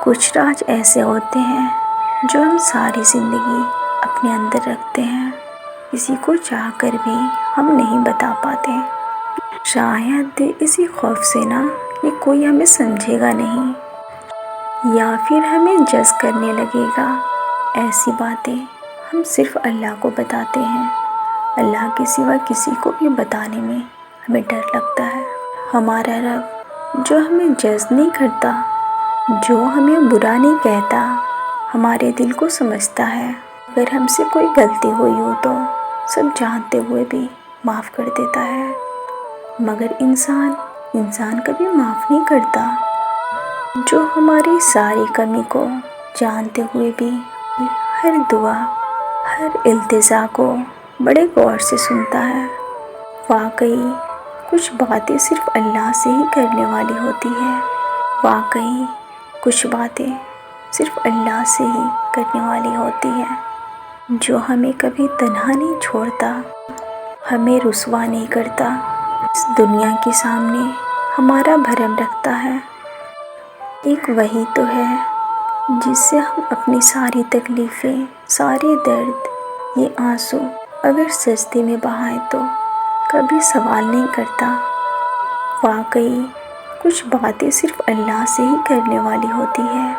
کچھ راز ایسے ہوتے ہیں جو ہم ساری زندگی اپنے اندر رکھتے ہیں، کسی کو چاہ کر بھی ہم نہیں بتا پاتے، شاید اسی خوف سے نا کہ کوئی ہمیں سمجھے گا نہیں یا پھر ہمیں جج کرنے لگے گا۔ ایسی باتیں ہم صرف اللہ کو بتاتے ہیں، اللہ کے سوا کسی کو بھی بتانے میں ہمیں ڈر لگتا ہے۔ ہمارا رب جو ہمیں جج نہیں کرتا، جو ہمیں برا نہیں کہتا، ہمارے دل کو سمجھتا ہے، اگر ہم سے کوئی غلطی ہوئی ہو تو سب جانتے ہوئے بھی معاف کر دیتا ہے، مگر انسان کبھی معاف نہیں کرتا، جو ہماری ساری کمی کو جانتے ہوئے بھی ہر دعا، ہر التجا کو بڑے غور سے سنتا ہے۔ واقعی کچھ باتیں صرف اللہ سے ہی کرنے والی ہوتی ہے، واقعی کچھ باتیں صرف اللہ سے ہی کرنے والی ہوتی ہے، جو ہمیں کبھی تنہا نہیں چھوڑتا، ہمیں رسوا نہیں کرتا، اس دنیا کے سامنے ہمارا بھرم رکھتا ہے۔ ایک وہی تو ہے جس سے ہم اپنی ساری تکلیفیں، سارے درد، یہ آنسو اگر سجدے میں بہائیں تو کبھی سوال نہیں کرتا۔ واقعی کچھ باتیں صرف اللہ سے ہی کرنے والی ہوتی ہے۔